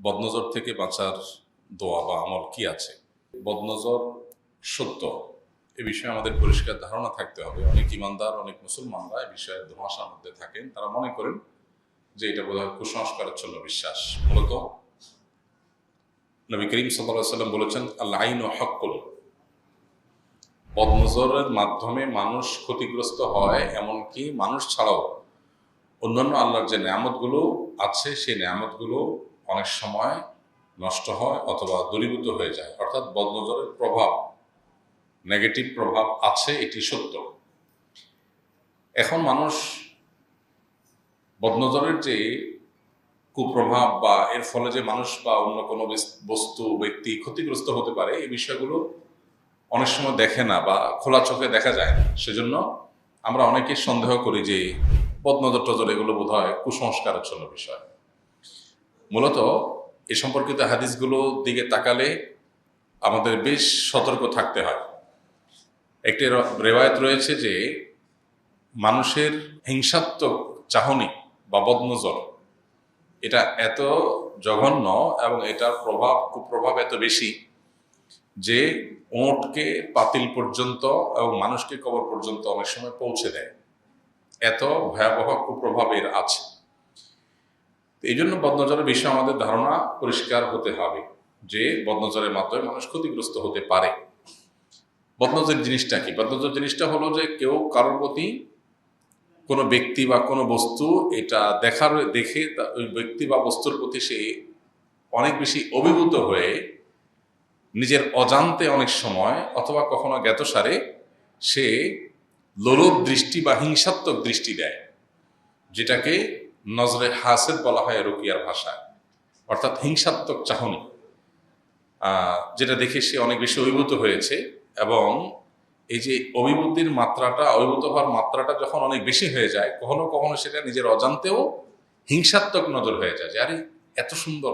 বদনজর থেকে বাঁচার দোয়া বা আমল কি আছে? বদনজর সত্য, এ বিষয়ে আমাদের পরিষ্কার ধারণা থাকতে হবে। অনেক ইমানদার, অনেক মুসলমানরা এ বিষয়ে ধোঁয়াশার মধ্যে থাকেন। তারা মনে করেন যে এটা বোধহয় কুসংস্কারাচ্ছন্ন বিশ্বাস। মূলত নবী করিম সাল্লাল্লাহু আলাইহি ওয়াসাল্লাম বলেছেন, আল আইনু হাক্কুল। বদনজরের মাধ্যমে মানুষ ক্ষতিগ্রস্ত হয়, এমনকি মানুষ ছাড়াও অন্যান্য আল্লাহর যে নেয়ামতগুলো আছে সেই নেয়ামতগুলো অনেক সময় নষ্ট হয় অথবা দূরীভূত হয়ে যায়। অর্থাৎ বদনজরের প্রভাব, নেগেটিভ প্রভাব আছে, এটি সত্য। এখন মানুষ বদনজরের যে কুপ্রভাব বা এর ফলে যে মানুষ বা অন্য কোনো বস্তু ব্যক্তি ক্ষতিগ্রস্ত হতে পারে, এই বিষয়গুলো অনেক সময় দেখে না বা খোলা চোখে দেখা যায় না। সেজন্য আমরা অনেকে সন্দেহ করি যে বদনজর টজর এগুলো বোধ হয় কুসংস্কারাচ্ছন্ন বিষয়। মূলত এ সম্পর্কিত হাদিসগুলোর দিকে তাকালে আমাদের বেশ সতর্ক থাকতে হয়। একটি রেওয়ায়ত রয়েছে যে মানুষের হিংসাত্মক চাহনি বা বদনজর এটা এত জঘন্য এবং এটার কুপ্রভাব এত বেশি যে ওঁটকে পাতিল পর্যন্ত এবং মানুষকে কবর পর্যন্ত অনেক সময় পৌঁছে দেয়। এত ভয়াবহ কুপ্রভাব এর আছে। এই জন্য বদনজরের বিষয়ে আমাদের ধারণা পরিষ্কার হতে হবে যে বদনজরের মাধ্যমে মানুষ ক্ষতিগ্রস্ত হতে পারে। বদনজর জিনিসটা কি? বদনজর জিনিসটা হলো যে কেউ কারোর প্রতি কোনো ব্যক্তি বা কোনো বস্তু এটা দেখে ওই ব্যক্তি বা বস্তুর প্রতি সে অনেক বেশি অভিভূত হয়ে নিজের অজান্তে অনেক সময় অথবা কখনো জ্ঞাতসারে সে লোলুপ দৃষ্টি বা হিংসাত্মক দৃষ্টি দেয়, যেটাকে নজরে হাসেদ বলা হয় রুকিয়ার ভাষায়। অর্থাৎ হিংসাত্মক চাহনি, যেটা দেখে সে অনেক বেশি অভিভূত হয়েছে। এবং এই যে অভিভূতির মাত্রাটা, অভিভূত হওয়ার মাত্রাটা যখন অনেক বেশি হয়ে যায়, কখনো কখনো সেটা নিজের অজান্তেও হিংসাত্মক নজর হয়ে যায় যে আরে এত সুন্দর,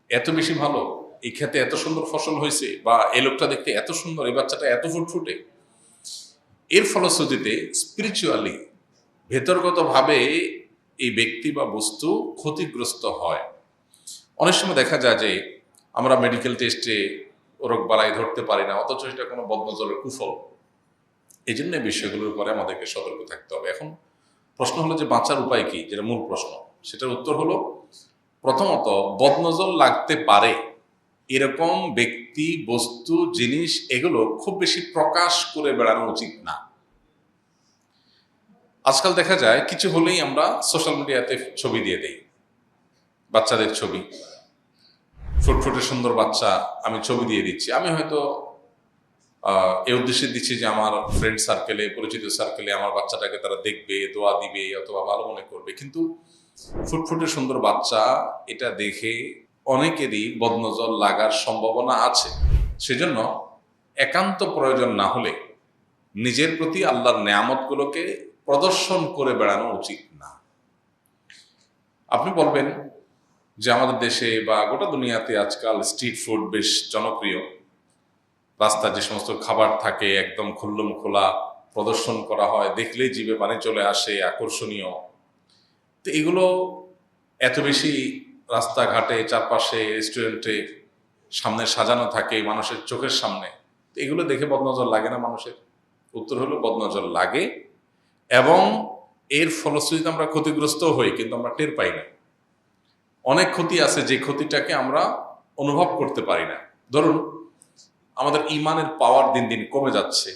এত বেশি ভালো, এই ক্ষেতে এত সুন্দর ফসল হয়েছে, বা এই লোকটা দেখতে এত সুন্দর, এই বাচ্চাটা এত ফুটফুটে। এর ফলশ্রুতিতে স্পিরিচুয়ালি, ভেতরগতভাবে এই ব্যক্তি বা বস্তু ক্ষতিগ্রস্ত হয়। অনেক সময় দেখা যায় যে আমরা মেডিকেল টেস্টে রোগ বালাই ধরতে পারি না, অথচ এটা কোনো বদনজরের কুফল। এই জন্য বিষয়গুলোর উপরে আমাদেরকে সতর্ক থাকতে হবে। এখন প্রশ্ন হলো যে বাঁচার উপায় কি, যেটা মূল প্রশ্ন, সেটার উত্তর হলো, প্রথমত বদনজর লাগতে পারে এরকম ব্যক্তি, বস্তু, জিনিস এগুলো খুব বেশি প্রকাশ করে বেড়ানো উচিত না। আজকাল দেখা যায় কিছু হলেই আমরা সোশ্যাল মিডিয়াতে ছবি দিয়ে দেই, বাচ্চাদের ছবি, ফুটফুটে সুন্দর বাচ্চা, আমি ছবি দিয়ে দিচ্ছি। আমি হয়তো এই উদ্দেশ্যে দিচ্ছি যে আমার ফ্রেন্ড সার্কেলে, পরিচিত সার্কেলে আমার বাচ্চাটাকে তারা দেখবে, দোয়া দিবে অথবা ভালো মনে করবে। কিন্তু ফুটফুটে সুন্দর বাচ্চা, এটা দেখে অনেকেরই বদনজর লাগার সম্ভাবনা আছে। সেজন্য একান্ত প্রয়োজন না হলে নিজের প্রতি আল্লাহর নেয়ামতগুলোকে প্রদর্শন করে বেড়ানো উচিত না। আপনি বলবেন যে আমাদের দেশে বা গোটা দুনিয়াতে আজকাল স্ট্রিট ফুড বেশ জনপ্রিয়। রাস্তায় যে সমস্ত খাবার থাকে একদম খুল্লম খোলা প্রদর্শন করা হয়, দেখলেই জিভে পানি চলে আসে, আকর্ষণীয়। তো এগুলো এত বেশি রাস্তাঘাটে, চারপাশে, রেস্টুরেন্টে সামনে সাজানো থাকে মানুষের চোখের সামনে। তো এগুলো দেখে বদনজর লাগে না মানুষের? উত্তর হলো বদনজর লাগে, এবং এর ফলশ্রুতিতে আমরা ক্ষতিগ্রস্ত হই, কিন্তু আমরা টের পাই না। অনেক ক্ষতি আছে যে ক্ষতিটাকে আমরা অনুভব করতে পারি না। ধরুন, আমাদের ইমানের পাওয়ার দিন দিন কমে যাচ্ছে,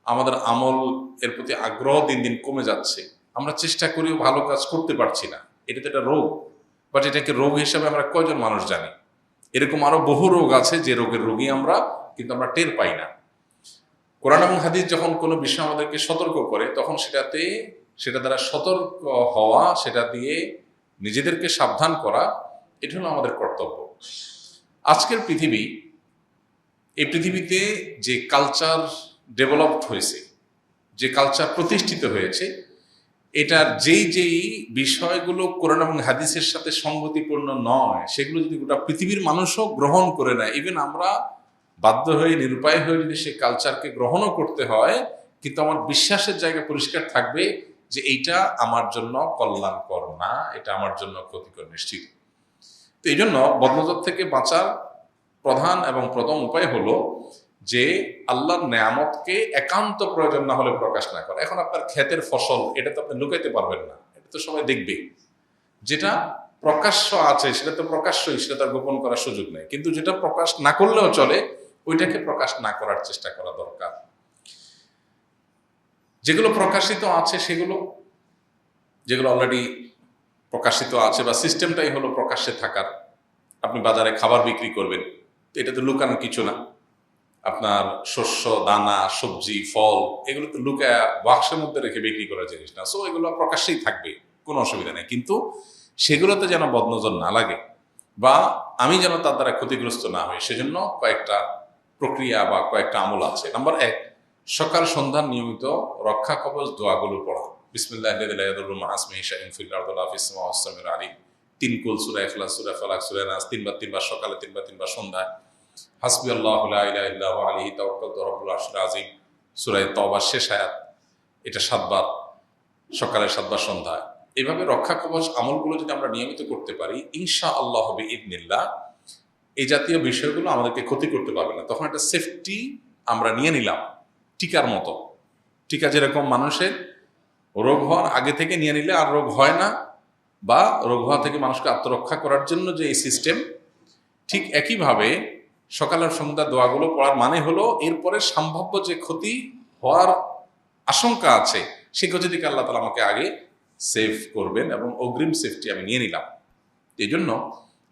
আমাদের আমল এর প্রতি আগ্রহ দিন দিন কমে যাচ্ছে, আমরা চেষ্টা করেও ভালো কাজ করতে পারছি না। এটা তো একটা রোগ, বাট এটাকে রোগ হিসাবে আমরা কয়জন মানুষ জানি? এরকম আরো বহু রোগ আছে যে রোগের রোগী আমরা, কিন্তু আমরা টের পাই না। কোরআন এবং হাদিস যখন কোনো বিষয় আমাদেরকে সতর্ক করে, তখন সেটা দ্বারা সতর্ক হওয়া, সেটা দিয়ে নিজেদেরকে সাবধান করা, এটা হলো আমাদের কর্তব্য। আজকের এই পৃথিবীতে যে কালচার ডেভেলপড হয়েছে, যে কালচার প্রতিষ্ঠিত হয়েছে, এটার যেই বিষয়গুলো কোরআন এবং হাদিসের সাথে সঙ্গতিপূর্ণ নয়, সেগুলো যদি গোটা পৃথিবীর মানুষও গ্রহণ করে নেয়, ইভেন আমরা বাধ্য হয়ে, নিরুপায় হয়ে যদি সেই কালচারকে গ্রহণও করতে হয়, কিন্তু আমার বিশ্বাসের জায়গা পরিষ্কার থাকবে যে এইটা আমার জন্য কল্যাণকর না, এটা আমার জন্য ক্ষতিকর নিশ্চিত। তো এই জন্য বদনজর থেকে বাঁচার প্রধান এবং প্রথম উপায় হলো যে আল্লাহর নেয়ামতকে একান্ত প্রয়োজন না হলে প্রকাশ না করা। এখন আপনার ক্ষেতের ফসল, এটা তো আপনি লুকাইতে পারবেন না, এটা তো সবাই দেখবে। যেটা প্রকাশ্য আছে সেটা তো প্রকাশ্যই, সেটা তার গোপন করার সুযোগ নেই। কিন্তু যেটা প্রকাশ না করলেও চলে, ওইটাকে প্রকাশ না করার চেষ্টা করা দরকার। যেগুলো প্রকাশিত আছে সেগুলো, যেগুলো অলরেডি প্রকাশিত আছে বা সিস্টেমটাই হলো প্রকাশ্যে থাকার। আপনি বাজারে খাবার বিক্রি করবেন, তো এটা তো লুকানোর কিছু না। আপনার শস্য, দানা, সবজি, ফল, এগুলো তো লুকায় বাক্সের মধ্যে রেখে বিক্রি করার জিনিস না। সো এগুলো প্রকাশ্যেই থাকবে, কোনো অসুবিধা নেই। কিন্তু সেগুলোতে যেন বদনজর না লাগে বা আমি যেন তার দ্বারা ক্ষতিগ্রস্ত না হই, সেজন্য কয়েকটা প্রক্রিয়া বা কয়েকটা আমল আছে। নাম্বার 1, সকাল সন্ধ্যার নিয়মিত রক্ষা কবচ দোয়াগুলো পড়া। বিসমিল্লাহির লা ইয়াদুররু মা ইসমিহি শাইউন ফিল আরদি ওয়ালা ফিস সামাওয়াতি ওয়াস সামিউল আলিম। 3 কুল, সূরা ইখলাস, সূরা ফালাক, সূরা নাস, 3 বার 3 বার সকালে, 3 বার 3 বার সন্ধ্যায়। হাসবি আল্লাহু লা ইলাহা ইল্লা হুয়া আলাইহি তাওয়াক্কালতু রাব্বুল আরশিল আযীম, সূরা তাওবার শেষ আয়াত, এটা 7 বার সকালে, 7 বার সন্ধ্যায়। এইভাবে রক্ষা কবচ আমলগুলো যদি আমরা নিয়মিত করতে পারি, ইনশাআল্লাহ বিইذনিল্লাহ এই জাতীয় বিষয়গুলো আমাদেরকে ক্ষতি করতে পারবে না। তখন একটা সেফটি আমরা নিয়ে নিলাম, টিকার মতো। টিকা যেরকম মানুষের রোগ হওয়ার আগে থেকে নিয়ে নিলে আর রোগ হয় না, বা রোগ হওয়া থেকে মানুষকে আত্মরক্ষা করার জন্য যে এই সিস্টেম, ঠিক একইভাবে সকালের সন্ধ্যা দোয়াগুলো পড়ার মানে হলো এরপরে সম্ভাব্য যে ক্ষতি হওয়ার আশঙ্কা আছে, সেই ক্ষতি থেকে আল্লাহ তাআলা আমাকে আগে সেভ করবেন এবং অগ্রিম সেফটি আমি নিয়ে নিলাম। এই জন্য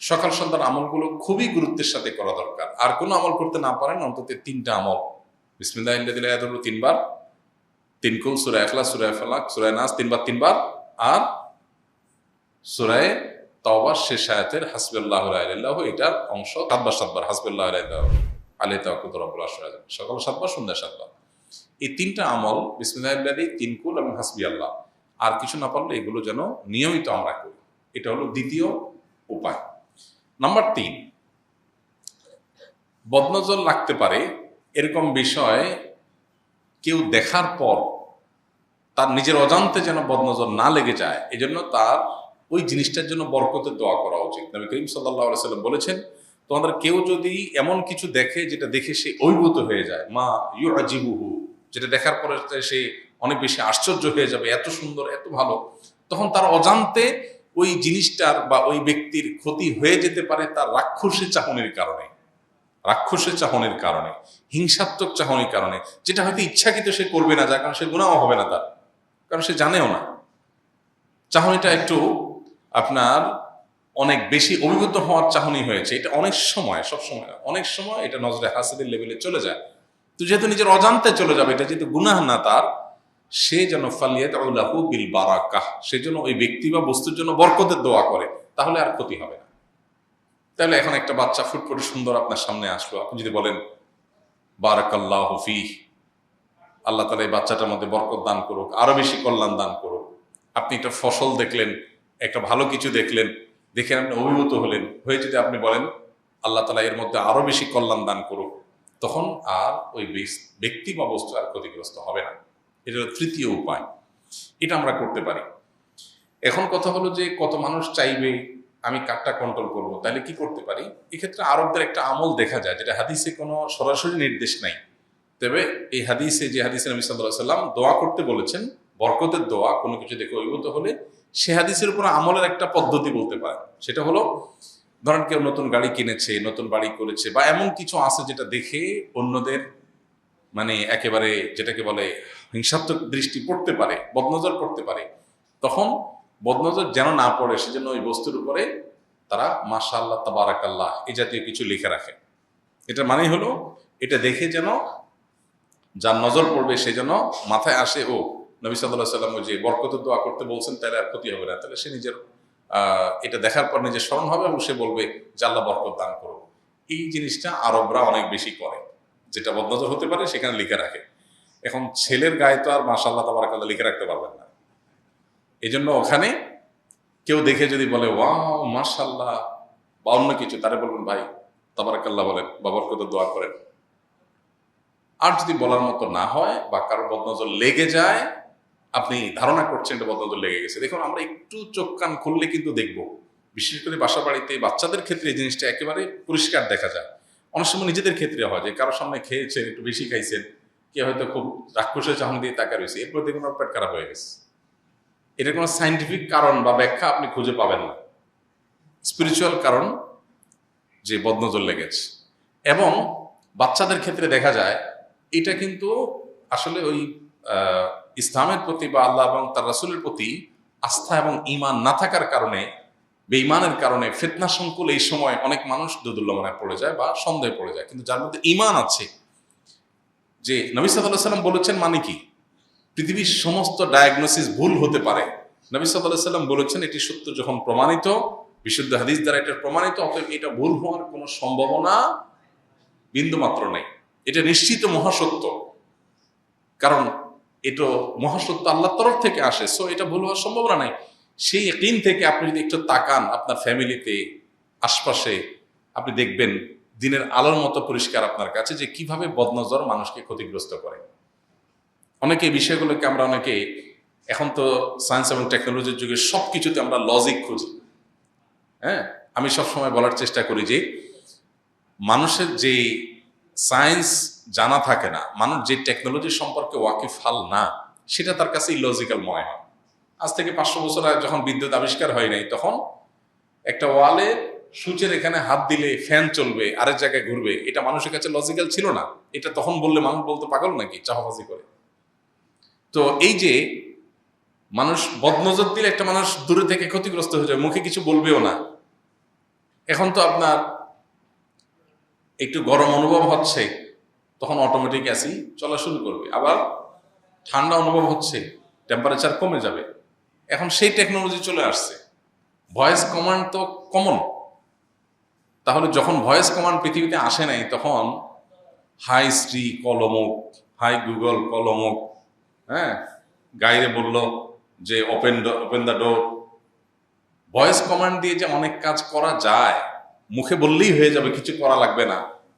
সকাল সন্ধ্যার আমলগুলো খুবই গুরুত্বের সাথে করা দরকার। আর কোনো আমল করতে না পারেন, অন্তত 3টা আমল, বিসমিল্লাহিল লাযী লা ইয়াদুররু 3 বার, 3 কুল, সূরা ইখলাস, সূরা ফালাক, সূরা নাস 3 বার 3 বার, আর সূরা তাওবার শেষ আয়াতের হাসবিয়াল্লাহু লা ইলাহা ইল্লাহু, এটার অংশ 7 বার 7 বার, হাসবিয়াল্লাহু লা ইলাহা ইল্লাহু আলাইহি তাওয়াক্কালতু রাব্বুল আরশিল আযীম, সকাল 7 বার, সন্ধ্যা 7 বার। এই 3টা আমল, বিসমিল্লাহিল লাযী, 3 কুল এবং হাসবিয়াল্লাহ, আর কিছু না পারলে এগুলো যেন নিয়মিত আমরা করি। এটা হলো দ্বিতীয় উপায়। নাম্বার 3, বদনজর লাগতে পারে এরকম বিষয় কেউ দেখার পর তার নিজের অজান্তে যেন বদনজর না লেগে যায়, এজন্য তার ওই জিনিসটার জন্য বরকতের দোয়া করা উচিত। নবী করিম সাল্লাল্লাহু আলাইহি সাল্লাম বলেছেন, তোমাদের কেউ যদি এমন কিছু দেখে যেটা দেখে সে অভিভূত হয়ে যায়, মা ইউআজিবুহু, যেটা দেখার পরে সে অনেক বেশি আশ্চর্য হয়ে যাবে, এত সুন্দর, এত ভালো, তখন তার অজান্তে ওই জিনিসটার বা ওই ব্যক্তির ক্ষতি হয়ে যেতে পারে তার রাক্ষসী চাহনির কারণে, রাক্ষসের চাহনির কারণে, হিংসাত্মক চাহনির কারণে, যেটা হয়তো ইচ্ছাকৃত সে করবে না, যার কারণে সে গুনাহ হবে না তার, কারণ সে জানেও না। চাহনিটা একটু আপনার অনেক বেশি অভিভূত হওয়ার চাহনি হয়েছে, এটা অনেক সময়, সব সময় না, অনেক সময় এটা নজরে হাসিদের লেভেলে চলে যায়। তো যেহেতু নিজের অজান্তে চলে যাবে, এটা যেহেতু গুনাহ না তার, সে যেন ফালিয়াদউ লাহু বিল বারাকাহ, সেজন্য ওই ব্যক্তি বা বস্তুর জন্য বরকতের দোয়া করে, তাহলে আর ক্ষতি হবে না। তাহলে এখন একটা বাচ্চা ফুটফুটে সুন্দর আপনার সামনে আসলো, আপনি যদি বলেন বারাকাল্লাহু ফীহ, আল্লাহ তাআলা এই বাচ্চাটার মধ্যে বরকত দান করুক, আরো বেশি কল্যাণ দান করুক। আপনি একটা ফসল দেখলেন, একটা ভালো কিছু দেখলেন, দেখে আপনি অভিভূত হলেন, হয়ে যদি আপনি বলেন আল্লাহ তাআলা এর মধ্যে আরো বেশি কল্যাণ দান করুক, তখন আর ওই ব্যক্তি বা বস্তু আর ক্ষতিগ্রস্ত হবে না। এটা হলো তৃতীয় উপায়, এটা আমরা করতে পারি। এখন কথা হলো যে কত মানুষ চাইবে আমি কারটা কন্ট্রোল করবো, তাহলে কি করতে পারি? এক্ষেত্রে আরবদের একটা আমল দেখা যায়, যেটা হাদিসে কোনো সরাসরি নির্দেশ নাই, তবে এই হাদিসে, যে হাদিসে নবী সাল্লাল্লাহু আলাইহি ওয়াসাল্লাম দোয়া করতে বলেছেন, বরকতের দোয়া, কোনো কিছু দেখে অভিভূত হলে, সে হাদিসের উপর আমলের একটা পদ্ধতি বলতে পারে। সেটা হলো, ধরেন কেউ নতুন গাড়ি কিনেছে, নতুন বাড়ি করেছে, বা এমন কিছু আছে যেটা দেখে অন্যদের মানে একেবারে যেটাকে বলে হিংসাত্মক দৃষ্টি পড়তে পারে, বদনজর পড়তে পারে, তখন বদনজর যেন না পড়ে সেজন্য ওই বস্তুর উপরে তারা মাশাআল্লাহ, তাবারাকাল্লাহ এই জাতীয় কিছু লিখে রাখে। এটার মানে হলো, এটা দেখে যেন যার নজর পড়বে সে যেন মাথায় আসে, ও নবী সাল্লাল্লাহু আলাইহি ওয়াসাল্লাম যে বরকতের দোয়া করতে বলছেন, তাহলে আর ক্ষতি হবে না। তাহলে সে নিজের এটা দেখার পর নিজের স্মরণ হবে এবং সে বলবে যে আল্লাহ বরকত দান করো। এই জিনিসটা আরবরা অনেক বেশি করে, যেটা বদনজর হতে পারে সেখানে লিখে রাখে। এখন ছেলের গায়ে তো আর মাশাআল্লাহ তাবারাকাল্লাহ লিখে রাখতে পারবেন না, এই জন্য ওখানে কেউ দেখে যদি বলে ওয়াও মাশাআল্লাহ বা অন্য কিছু, তারে বলবেন ভাই তাবারাকাল্লাহ বলেন বা বরকতের দোয়া করেন। আর যদি বলার মতো না হয় বা কারোর বদনজর লেগে যায়, আপনি ধারণা করছেন এটা বদনজর লেগে গেছে, দেখুন আমরা একটু চোখ কান খুললে কিন্তু দেখবো বিশেষ করে বাসা বাড়িতে বাচ্চাদের ক্ষেত্রে এই জিনিসটা একেবারে পরিষ্কার দেখা যায়। অনেক সময় নিজেদের ক্ষেত্রে হয় যে কারোর সামনে খেয়েছেন, একটু বেশি খাইছেন, কেউ হয়তো খুব রাক্ষসের চাহনি দিয়ে তাকা রয়েছে, এরপর দেখুন পেট খারাপ হয়ে গেছে। এটার কোনো সাইন্টিফিক কারণ বা ব্যাখ্যা আপনি খুঁজে পাবেন না। স্পিরিচুয়াল কারণ যে বদনজর লেগেছে। এবং বাচ্চাদের ক্ষেত্রে দেখা যায় এটা কিন্তু আসলে ওই ইসলামের প্রতি বা আল্লাহ এবং তার রাসূলের প্রতি আস্থা এবং ঈমান না থাকার কারণে, বেঈমানের কারণে ফিতনা সংকুল এই সময় অনেক মানুষ দুর্দুল্যমানায় পড়ে যায় বা সন্দেহে পড়ে যায়। কিন্তু যার মধ্যে ঈমান আছে, যে নবী সাল্লাল্লাহু আলাইহি ওয়াসাল্লাম বলেছেন মানে কি, পৃথিবীর সমস্ত ডায়াগনোসিস ভুল হতে পারে, নবী সাল্লাল্লাহু আলাইহি ওয়াসাল্লাম বলেছেন এটি সত্য যখন প্রমাণিত, বিশুদ্ধ হাদিস দ্বারা এটা প্রমাণিত, অতএব এটা ভুল হওয়ার কোনো সম্ভাবনা বিন্দুমাত্র নেই। এটা নিশ্চিত মহাসত্য, কারণ এটা মহাসত্য আল্লাহর তরফ থেকে আসে, সো এটা ভুল হওয়ার সম্ভাবনা নাই। সেই ইয়াকিন থেকে আপনি যদি একটু তাকান আপনার ফ্যামিলিতে, আশপাশে, আপনি দেখবেন দিনের আলোর মতো পরিষ্কার আপনার কাছে যে কিভাবে বদনজর মানুষকে ক্ষতিগ্রস্ত করে। অনেকে এই বিষয়গুলোকে আমরা অনেকে, এখন তো সায়েন্স এবং টেকনোলজির যুগে সব কিছুতে আমরা লজিক খুঁজি। হ্যাঁ, আমি সবসময় বলার চেষ্টা করি যে মানুষের যে সায়েন্স জানা থাকে না, মানুষ যে টেকনোলজি সম্পর্কে ওয়াকিফাল না, সেটা তার কাছে ইলজিক্যাল মনে হয়। আজ থেকে 500 বছর আগে যখন বিদ্যুৎ আবিষ্কার হয় নাই, তখন একটা ওয়ালে সুচের এখানে হাত দিলে ফ্যান চলবে, আরেক জায়গায় ঘুরবে, এটা মানুষের কাছে লজিক্যাল ছিল না। এটা তখন বললে মানুষ বলতো পাগল নাকি, চাপাবাজি করে। তো এই যে মানুষ বদনজর দিলে একটা মানুষ দূরে থেকে ক্ষতিগ্রস্ত হয়ে যায়, মুখে কিছু বলবেও না। এখন তো আপনার একটু গরম অনুভব হচ্ছে, তখন অটোমেটিক এসি চলা শুরু করবে, আবার ঠান্ডা অনুভব হচ্ছে, টেম্পারেচার কমে যাবে। এখন সেই টেকনোলজি চলে আসছে। ভয়েস কমান্ড তো কমন, তাহলে যখন ভয়েস কমান্ড পৃথিবীতে আসে নাই, তখন হাই শ্রী কলমক, হাই গুগল কলমক, হ্যাঁ, গাইরে বলল যে open the door. Voice command দিয়ে যে অনেক কাজ করা যায়, মুখে বললেই হয়ে যাবে, কিছু করা লাগবে না,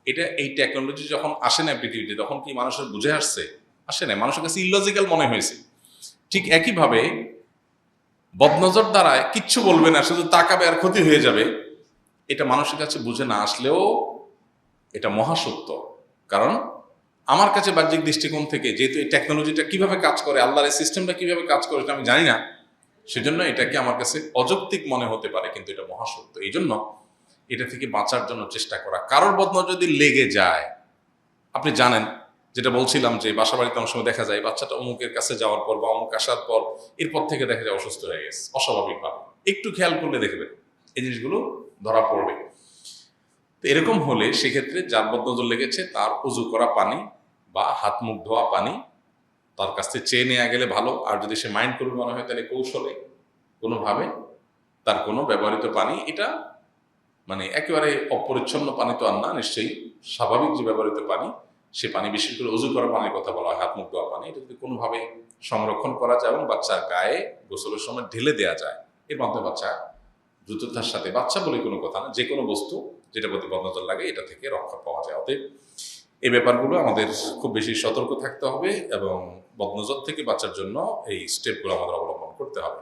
এটা এই টেকনোলজি যখন আসে না পৃথিবীতে, তখন কি মানুষের বুঝে আসছে? আসে না, মানুষের কাছে ইলজিক্যাল মনে হয়েছে। ঠিক একইভাবে বদনজর দ্বারা কিচ্ছু বলবে না, শুধু তাকাবে আর ক্ষতি হয়ে যাবে, এটা মানুষের কাছে বুঝে না আসলেও এটা মহাসত্য। কারণ আমার কাছে বাহ্যিক দৃষ্টিকোণ থেকে, যেহেতু এই টেকনোলজিটা কিভাবে কাজ করে, আল্লাহর এই সিস্টেমটা কিভাবে কাজ করে এটা আমি জানি না, সেজন্য এটাকে আমার কাছে অযৌক্তিক মনে হতে পারে, কিন্তু এটা মহাসত্য। এই জন্য এটা থেকে বাঁচার জন্য চেষ্টা করা। কারোর বদনজর যদি লেগে যায়, আপনি জানেন, যেটা বলছিলাম যে বাসা বাড়িতে অনেক সময় দেখা যায় বাচ্চাটা অমুকের কাছে যাওয়ার পর বা অমুক আসার পর এরপর থেকে দেখা যায় অসুস্থ হয়ে গেছে অস্বাভাবিকভাবে, একটু খেয়াল করলে দেখবেন এই জিনিসগুলো ধরা পড়বে। তো এরকম হলে সেক্ষেত্রে যার বদনজর লেগেছে তার উজু করা পানি বা হাত মুখ ধোয়া পানি তার কাছ থেকে চেয়ে নেওয়া গেলে ভালো। আর যদি সে মাইন্ড করবে মনে হয়, তাহলে কৌশলে কোনোভাবে তার কোনো ব্যবহৃত পানি, এটা মানে একেবারে অপরিচ্ছন্ন পানি তো আর না, নিশ্চয়ই স্বাভাবিক যে ব্যবহৃত পানি, সে পানি, বিশেষ করে উজু করা পানির কথা বলা হয়, হাত মুখ ধোয়া পানি, এটা যদি কোনোভাবে সংরক্ষণ করা যায় এবং বাচ্চার গায়ে গোসলের সময় ঢেলে দেওয়া যায়, এর মাধ্যমে বাচ্চা দ্রুততার সাথে, বাচ্চা বলে কোনো কথা না, যে কোনো বস্তু যেটা প্রতি বদনজর লাগে এটা থেকে রক্ষা পাওয়া যায়। অতএব এই ব্যাপারগুলো আমাদের খুব বেশি সতর্ক থাকতে হবে এবং বদনজর থেকে বাঁচার জন্য এই স্টেপগুলো আমাদের অবলম্বন করতে হবে।